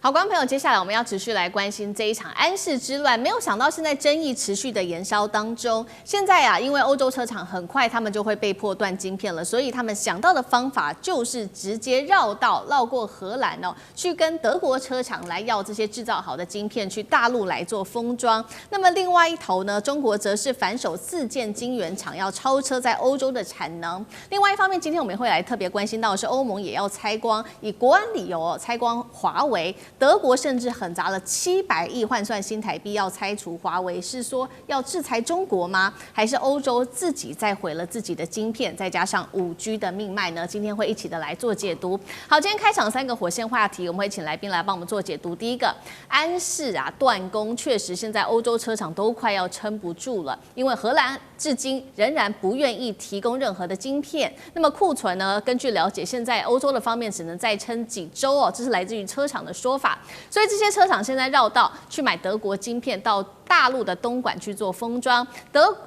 好，观众朋友，接下来我们要持续来关心这一场安氏之乱。没有想到现在争议持续的延烧当中，现在啊，因为欧洲车厂很快他们就会被迫断晶片了，所以他们想到的方法就是直接绕过荷兰哦，去跟德国车厂来要这些制造好的晶片，去大陆来做封装。那么另外一头呢，中国则是反手自建晶圆厂，要超车在欧洲的产能。另外一方面，今天我们会来特别关心到的是，欧盟也要拆光，以国安理由拆光华为。德国甚至狠砸了700亿换算新台币要拆除华为，是说要制裁中国吗？还是欧洲自己再毁了自己的晶片，再加上5G 的命脉呢？今天会一起的来做解读。好，今天开场3个火线话题，我们会请来宾来帮我们做解读。第一个，安氏啊断供，确实现在欧洲车厂都快要撑不住了，因为荷兰至今仍然不愿意提供任何的晶片。那么库存呢？根据了解，现在欧洲的方面只能再撑几周哦，这是来自于车厂的说法。所以这些车厂现在绕道去买德国晶片，到大陆的东莞去做封装。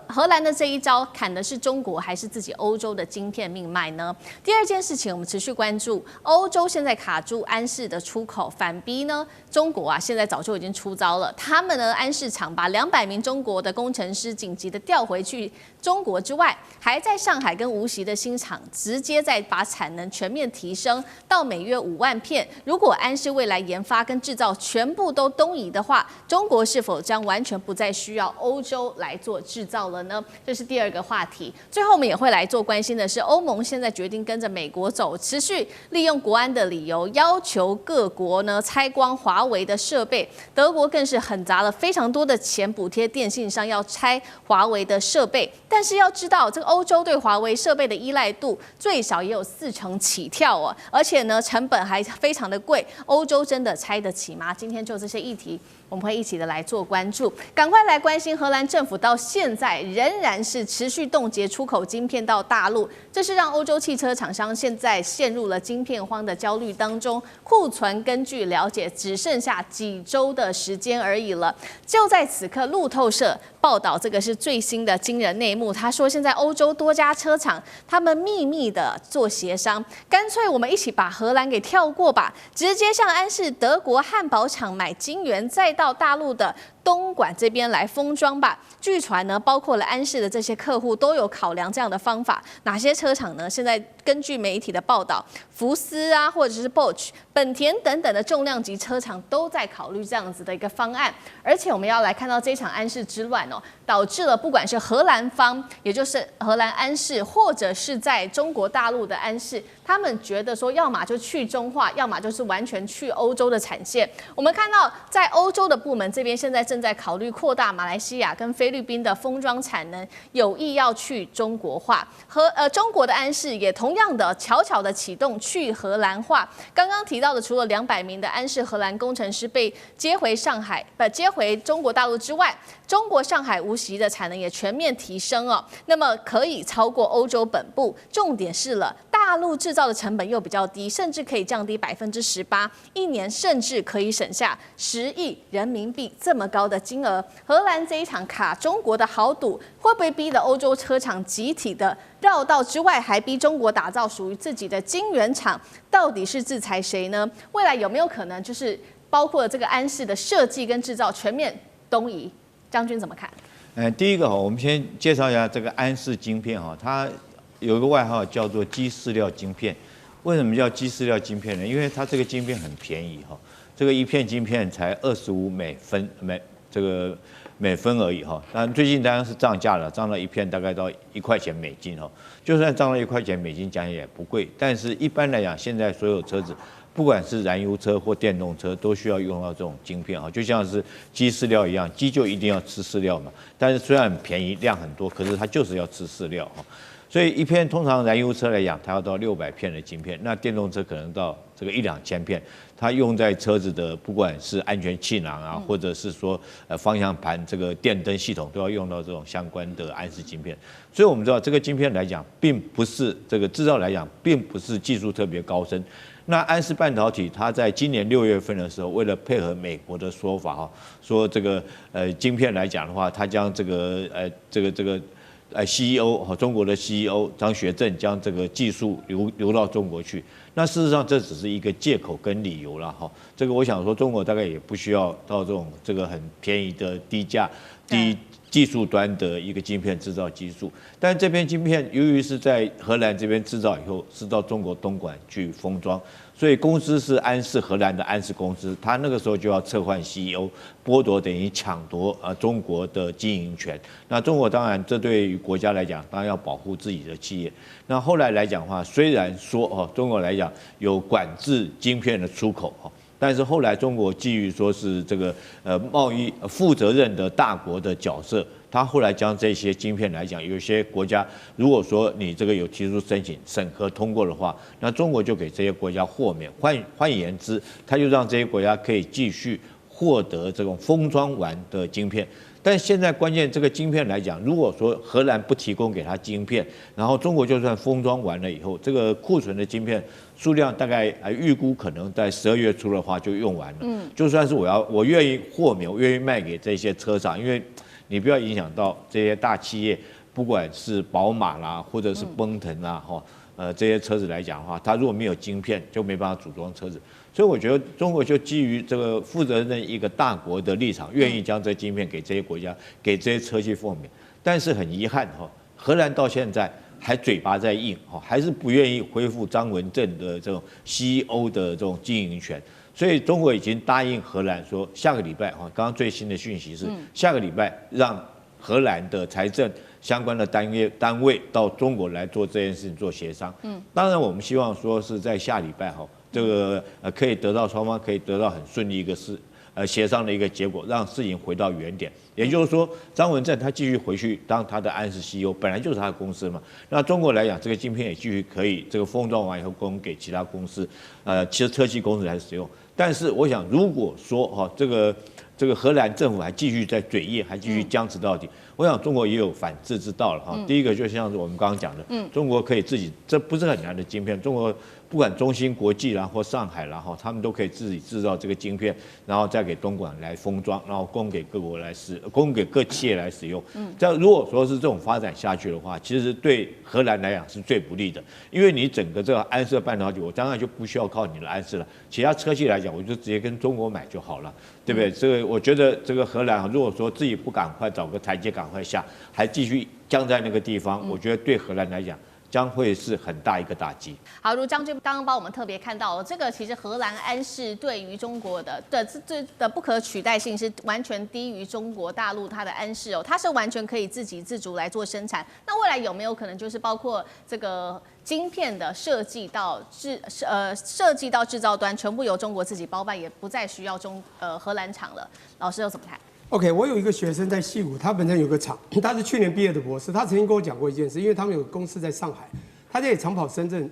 荷兰的这一招砍的是中国还是自己欧洲的晶片命脉呢？第二件事情，我们持续关注欧洲现在卡住安氏的出口，反逼呢中国啊现在早就已经出招了。他们呢安氏厂把200名中国的工程师紧急的调回去中国之外，还在上海跟无锡的新厂直接再把产能全面提升到每月5万片。如果安氏未来研发跟制造全部都东移的话，中国是否将完全不再需要欧洲来做制造了呢？这是第二个话题。最后我们也会来做关心的是，欧盟现在决定跟着美国走，持续利用国安的理由要求各国呢拆光华为的设备。德国更是狠砸了非常多的钱补贴电信商要拆华为的设备。但是要知道，这个欧洲对华为设备的依赖度最少也有40%起跳哦，而且呢成本还非常的贵，欧洲真的拆得起吗？今天就这些议题，我们会一起的来做关注。赶快来关心荷兰政府到现在仍然是持续冻结出口晶片到大陆，这是让欧洲汽车厂商现在陷入了晶片荒的焦虑当中。库存根据了解只剩下几周的时间而已了。就在此刻，路透社报道这个是最新的惊人内幕。他说，现在欧洲多家车厂他们秘密的做协商，干脆我们一起把荷兰给跳过吧，直接向安氏德国汉堡厂买晶圆，再到大陆的东莞这边来封装吧。据传呢，包括了安氏的这些客户都有考量这样的方法。哪些车厂呢？现在根据媒体的报道，福斯啊，或者是 Bosch、本田等等的重量级车厂都在考虑这样子的一个方案。而且我们要来看到这场安氏之乱哦，导致了不管是荷兰方，也就是荷兰安氏，或者是在中国大陆的安氏，他们觉得说，要么就去中化，要么就是完全去欧洲的产线。我们看到在欧洲的部门这边，现在正在考虑扩大马来西亚跟菲律宾的封装产能，有意要去中国化。中国的安氏也同样的悄悄的启动去荷兰化。刚刚提到的，除了200名的安氏荷兰工程师被接回中国大陆之外，中国上海无锡的产能也全面提升哦，那么可以超过欧洲本部。重点是了，大陆制造的成本又比较低，甚至可以降低18%，一年甚至可以省下10亿人民币这么高的金额。荷兰这一场卡中国的豪赌，会不会逼得欧洲车厂集体的绕道之外，还逼中国打造属于自己的晶圆厂？到底是制裁谁呢？未来有没有可能就是包括这个安氏的设计跟制造全面东移？将军怎么看？第一个我们先介绍一下这个安氏晶片哈，它有一个外号叫做鸡饲料晶片。为什么叫鸡饲料晶片呢？因为它这个晶片很便宜哈，这个一片晶片才25美分而已哈。但最近当然是涨价了，涨到一片大概到1块钱美金哈。就算涨到1块钱美金，讲也不贵。但是一般来讲，现在所有车子，不管是燃油车或电动车，都需要用到这种晶片哈，就像是鸡饲料一样，鸡就一定要吃饲料嘛。但是虽然很便宜，量很多，可是它就是要吃饲料哈。所以一片通常燃油车来讲，它要到600片的晶片，那电动车可能到这个1-2千片。它用在车子的不管是安全气囊啊，或者是说方向盘这个电灯系统，都要用到这种相关的安氏晶片。所以我们知道这个晶片来讲，并不是这个制造来讲，并不是技术特别高深。那安氏半导体，它在今年6月份的时候，为了配合美国的说法哈，说这个晶片来讲的话，它将这个 CEO 中国的 CEO 张学正将这个技术流到中国去。那事实上这只是一个借口跟理由了哈。这个我想说，中国大概也不需要到这个很便宜的低价低技术端的一个晶片制造技术，但这边晶片由于是在荷兰这边制造以后，是到中国东莞去封装，所以公司是荷兰的安氏公司，他那个时候就要撤换 CEO， 剥夺等于抢夺中国的经营权。那中国当然这对于国家来讲，当然要保护自己的企业。那后来来讲的话，虽然说中国来讲有管制晶片的出口但是后来中国基于说是这个贸易负责任的大国的角色，他后来将这些晶片来讲，有些国家如果说你这个有提出申请审核通过的话，那中国就给这些国家豁免。换言之，他就让这些国家可以继续获得这种封装完的晶片。但现在关键这个晶片来讲，如果说荷兰不提供给他晶片，然后中国就算封装完了以后，这个库存的晶片数量大概预估可能在12月初的话就用完了。就算是我愿意豁免，我愿意卖给这些车厂，因为你不要影响到这些大企业，不管是宝马啦，或者是奔腾啦，这些车子来讲的话，它如果没有晶片，就没办法组装车子。所以我觉得中国就基于这个负责任一个大国的立场，愿意将这晶片给这些国家，给这些车企豁免。但是很遗憾荷兰到现在还嘴巴在硬还是不愿意恢复张文正的这种 CEO 的这种经营权。所以中国已经答应荷兰说，下个礼拜刚刚最新的讯息是，下个礼拜让荷兰的财政相关的单位到中国来做这件事情做协商。当然我们希望说是在下礼拜这个可以得到双方可以得到很顺利一个协商的一个结果，让事情回到原点。也就是说，张文正他继续回去当他的安氏 CEO， 本来就是他的公司嘛。那中国来讲，这个晶片也继续可以这个封装完以后供给其他公司，其实车企公司来使用。但是我想，如果说这个荷兰政府还继续在嘴硬，还继续僵持到底，我想中国也有反制之道了第一个就像是我们刚刚讲的，中国可以自己，这不是很难的晶片，中国不管中芯国际啦或上海啦他们都可以自己制造这个晶片，然后再给东莞来封装，然后供给各企业来使用。这样如果说是这种发展下去的话，其实对荷兰来讲是最不利的，因为你整个这个安氏半导体，我当然就不需要靠你的安氏了，其他车企来讲，我就直接跟中国买就好了，对不对？这个我觉得这个荷兰如果说自己不赶快找个台阶赶快下，还继续僵在那个地方，我觉得对荷兰来讲将会是很大一个打击。好，如将军刚刚帮我们特别看到这个其实荷兰安氏对于中国的不可取代性是完全低于中国大陆它的安氏它是完全可以自给自足来做生产。那未来有没有可能就是包括这个晶片的设计到制造端全部由中国自己包办，也不再需要荷兰厂了？老师又怎么看？OK， 我有一个学生在矽谷，他本身有个厂，他是去年毕业的博士，他曾经跟我讲过一件事，因为他们有个公司在上海，他也常跑深圳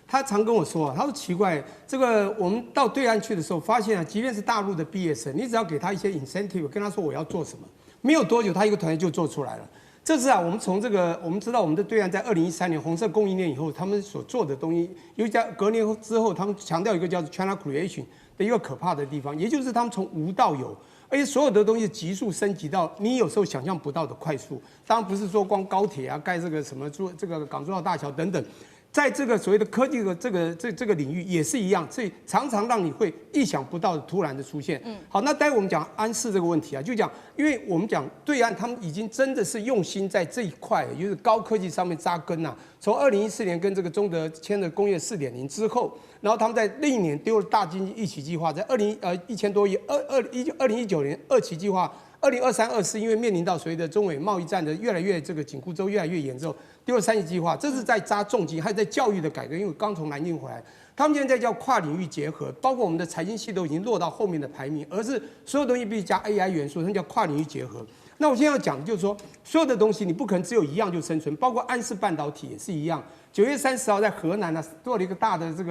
他常跟我说他说奇怪，这个我们到对岸去的时候，发现即便是大陆的毕业生，你只要给他一些 incentive， 跟他说我要做什么，没有多久他一个团队就做出来了。这是我们从我们知道我们的对岸在2013年红色供应链以后，他们所做的东西，尤其在隔年之后，他们强调一个叫做 China Creation 的一个可怕的地方，也就是他们从无到有。而且所有的东西急速升级到你有时候想象不到的快速，当然不是说光高铁盖这个什么这个港珠澳大桥等等，在这个所谓的科技的这个领域也是一样，所以常常让你会意想不到的突然的出现。好，那待会我们讲安氏这个问题就讲，因为我们讲对岸他们已经真的是用心在这一块，也就是高科技上面扎根从2014年跟这个中德签了工业4.0之后，然后他们在另一年丢了大经济一起计划，在1000多亿，2019年2期计划，2023、24因为面临到所谓的中美贸易战的越来越这个紧箍咒越来越严重，丢了3期计划，这是在扎重金，还有在教育的改革，因为我刚从南京回来，他们现在在叫跨领域结合，包括我们的财经系都已经落到后面的排名，而是所有东西必须加 AI 元素，那叫跨领域结合。那我现在要讲的就是说，所有的东西你不可能只有一样就生存，包括安氏半导体也是一样。9月30号在河南做了一个大的这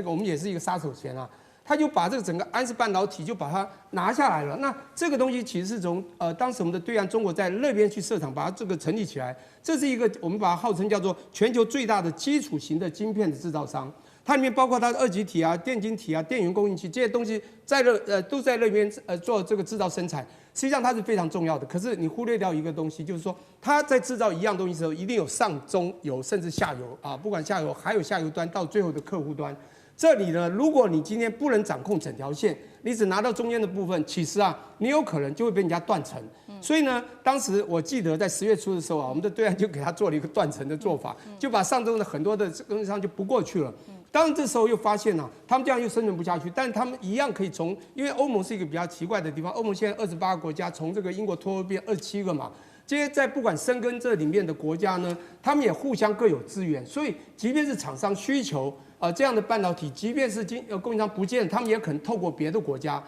个我们也是一个杀手锏他就把这个整个安氏半导体就把它拿下来了。那这个东西其实是从当时我们的对岸中国在那边去设厂，把它这个成立起来。这是一个我们把它号称叫做全球最大的基础型的晶片的制造商。它里面包括它的二极体啊、电晶体啊、电源供应器这些东西都在那边做这个制造生产。实际上它是非常重要的，可是你忽略掉一个东西，就是说它在制造一样东西的时候，一定有上中游甚至下游啊，不管下游还有下游端到最后的客户端。这里呢，如果你今天不能掌控整条线，你只拿到中间的部分，其实啊，你有可能就会被人家断层。所以呢，当时我记得在10月初的时候啊，我们的对岸就给他做了一个断层的做法，东西上中的很多的供应商就不过去了。当然这时候又发现他们这样又生存不下去，但他们一样可以从，因为欧盟是一个比较奇怪的地方，欧盟现在28个国家，从这个英国脱欧变27个嘛。这些在不管深耕这里面的国家呢，他们也互相各有资源，所以即便是厂商需求这样的半导体，即便是供应商不见，他们也可能透过别的国家，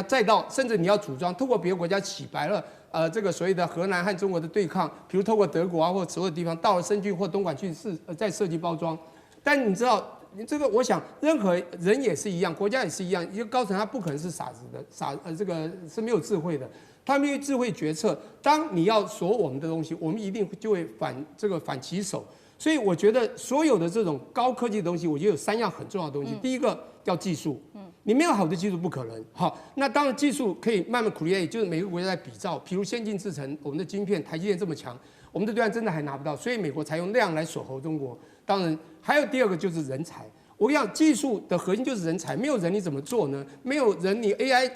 再到甚至你要组装，透过别的国家洗白了这个所谓的荷兰和中国的对抗，比如透过德国啊或所有地方到了深圳或东莞去再设计包装。但你知道，这个我想任何人也是一样，国家也是一样，一个高层他不可能是傻子的，这个是没有智慧的。他们用智慧决策，当你要锁我们的东西，我们一定就会反其手。所以我觉得所有的这种高科技的东西，我觉得有3样很重要的东西。第一个叫技术，你没有好的技术不可能。好，那当然技术可以慢慢 create， 就是每个国家在比照，比如先进制程，我们的晶片台积电这么强，我们的对岸真的还拿不到，所以美国才用量来锁喉中国。当然，还有第二个就是人才。我跟你讲，技术的核心就是人才，没有人你怎么做呢？没有人，你 AI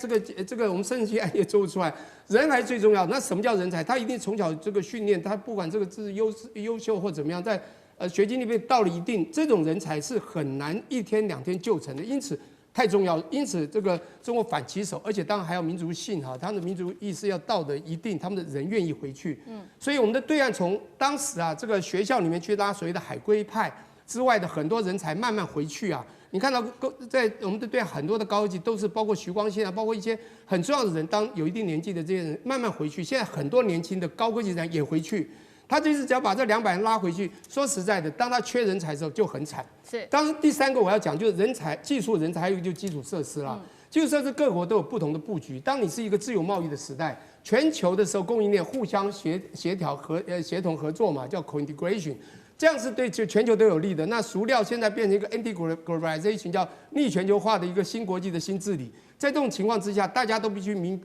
这个我们生成 AI 也做不出来，人还最重要。那什么叫人才？他一定从小这个训练，他不管这个是优秀或怎么样，在学经历被到了一定，这种人才是很难1天2天就成的，因此太重要。因此这个中国反其手，而且当然还有民族性哈，他们的民族意识要到的一定，他们的人愿意回去。所以我们的对岸从当时这个学校里面去拉所谓的海归派之外的很多人才慢慢回去啊，你看到在我们的对岸很多的高级都是包括徐光宪包括一些很重要的人，当有一定年纪的这些人慢慢回去，现在很多年轻的高科技人也回去，他这次只要把这200人拉回去，说实在的，当他缺人才的时候就很惨。是，当然第3个我要讲就是人才、技术人才，还有一个就是基础设施啦。基础设施各国都有不同的布局。当你是一个自由贸易的时代，全球的时候供应链互相协调协同合作嘛，叫 co-integration。这样是对全球都有利的。那熟料现在变成一个 anti-globalization， 叫逆全球化的一个新国际的新治理。在这种情况之下，大家都必须明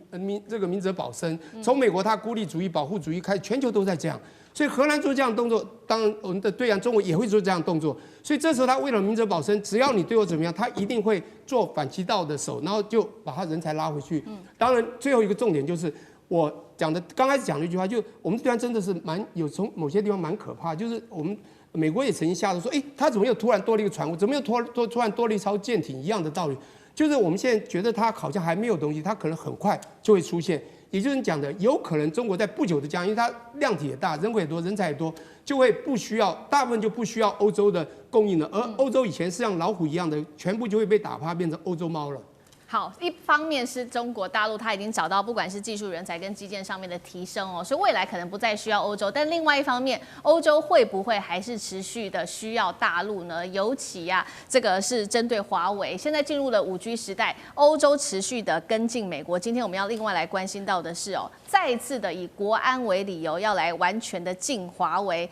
哲保身。从美国他孤立主义、保护主义开始，全球都在这样。所以荷兰做这样的动作，当然我们的对岸中国也会做这样的动作。所以这时候他为了明哲保身，只要你对我怎么样，他一定会做反其道的手，然后就把他人才拉回去。当然，最后一个重点就是。我讲的刚开始讲的一句话，就我们对岸真的是从某些地方蛮可怕，就是我们美国也曾经吓得说，他怎么又突然多了一个船坞，怎么又突然多了一艘舰艇一样的道理，就是我们现在觉得它好像还没有东西，它可能很快就会出现，也就是你讲的，有可能中国在不久的将来，因为它量体也大，人口也多，人才也多，就会不需要大部分就不需要欧洲的供应了，而欧洲以前是像老虎一样的，全部就会被打趴，变成欧洲猫了。好，一方面是中国大陆它已经找到不管是技术人才跟基建上面的提升哦，所以未来可能不再需要欧洲。但另外一方面，欧洲会不会还是持续的需要大陆呢？尤其这个是针对华为，现在进入了5G 时代，欧洲持续的跟进美国。今天我们要另外来关心到的是再一次的以国安为理由要来完全的禁华为。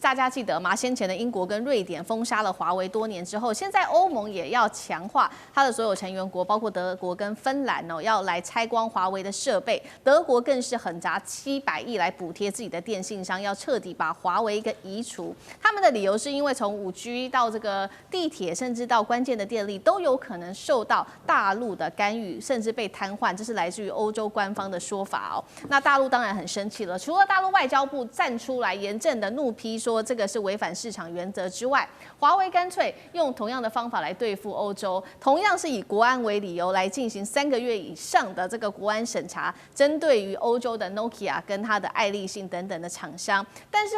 大家记得吗？先前的英国跟瑞典封杀了华为多年之后，现在欧盟也要强化它的所有成员国，包括德国跟芬兰要来拆光华为的设备。德国更是狠砸700亿来补贴自己的电信商，要彻底把华为给移除。他们的理由是因为从5G 到这个地铁，甚至到关键的电力，都有可能受到大陆的干预，甚至被瘫痪。这是来自于欧洲官方的说法哦。那大陆当然很生气了，除了大陆外交部站出来严正的怒批说这个是违反市场原则之外，华为干脆用同样的方法来对付欧洲，同样是以国安为理由来进行3个月以上的这个国安审查，针对于欧洲的 Nokia 跟它的爱立信等等的厂商。但是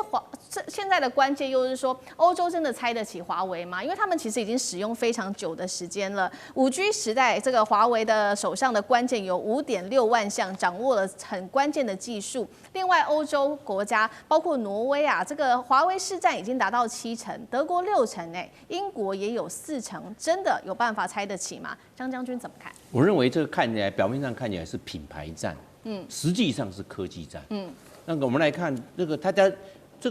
现在的关键又是说，欧洲真的拆得起华为吗？因为他们其实已经使用非常久的时间了。5G 时代，这个华为的手上的关键有5.6万项，掌握了很关键的技术。另外，欧洲国家包括挪威这个华为市占已经达到70%，德国60%，英国也有40%，真的有办法拆得起吗？张将军怎么看？我认为这个看起来表面上看起来是品牌战，实际上是科技战，那个我们来看大家这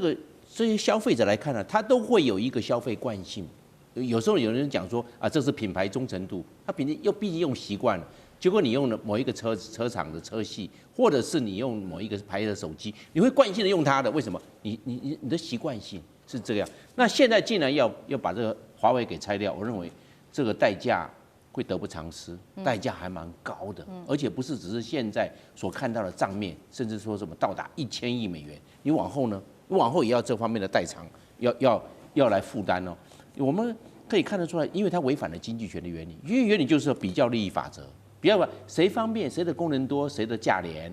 些消费者来看呢，他都会有一个消费惯性，有时候有人讲说啊，这是品牌忠诚度，他毕竟用习惯了。结果你用了某一个车厂的车系，或者是你用某一个牌子的手机，你会惯性的用它的，为什么？你的习惯性是这样。那现在竟然要把这个华为给拆掉，我认为这个代价会得不偿失，代价还蛮高的，而且不是只是现在所看到的账面，甚至说什么到达1000亿美元，你往后呢？往后也要这方面的代偿，要来负担哦。我们可以看得出来，因为它违反了经济学的原理，因为原理就是比较利益法则。不要把谁方便，谁的功能多，谁的价廉，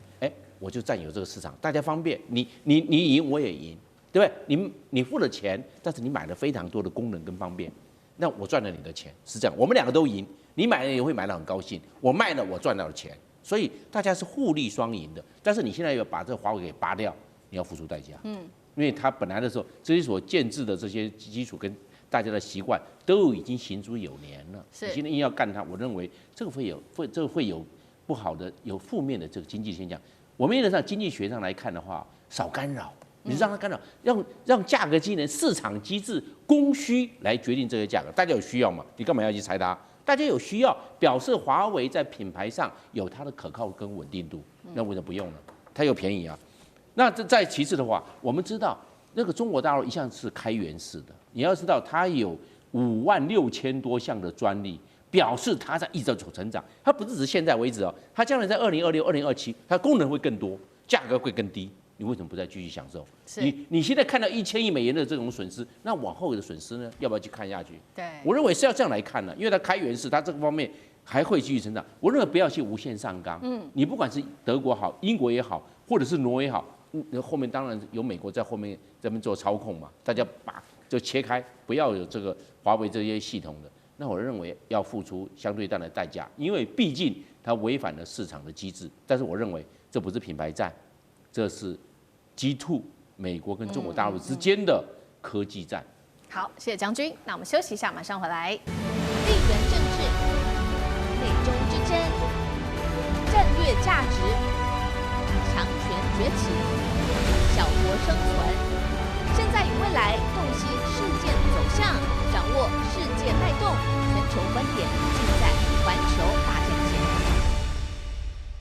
我就占有这个市场，大家方便，你赢我也赢，对不对？你付了钱，但是你买了非常多的功能跟方便，那我赚了你的钱，是这样，我们两个都赢，你买了也会买得很高兴，我卖了我赚到了钱，所以大家是互利双赢的。但是你现在要把这个华为给拔掉，你要付出代价，因为它本来的时候这些所建制的这些基础跟大家的习惯都已经行之有年了，你现在硬要干它，我认为这个会有不好的、有负面的这个经济现象。我们原则上经济学上来看的话，少干扰，你让它干扰，让价格机能、市场机制、供需来决定这个价格。大家有需要嘛？你干嘛要去拆它？大家有需要，表示华为在品牌上有它的可靠跟稳定度，那为什么不用呢？它又便宜啊。那再其次的话，我们知道那个中国大陆一向是开源式的。你要知道，它有56000多项的专利，表示它在一直在成长。它不是只现在为止哦，它将来在2026、2027，它功能会更多，价格会更低。你为什么不再继续享受？你现在看到1000亿美元的这种损失，那往后的损失呢？要不要去看下去？对，我认为是要这样来看的，因为它开源式，它这个方面还会继续成长。我认为不要去无限上纲。你不管是德国好、英国也好，或者是挪威好，后面当然有美国在后面这边做操控嘛，大家就切开，不要有这个华为这些系统的，那我认为要付出相对大的代价，因为毕竟它违反了市场的机制。但是我认为这不是品牌战，这是G2美国跟中国大陆之间的科技战。好，谢谢将军。那我们休息一下，马上回来。地缘政治、美中之争、战略价值、强权崛起、小国生存。现在与未来洞悉事件走向。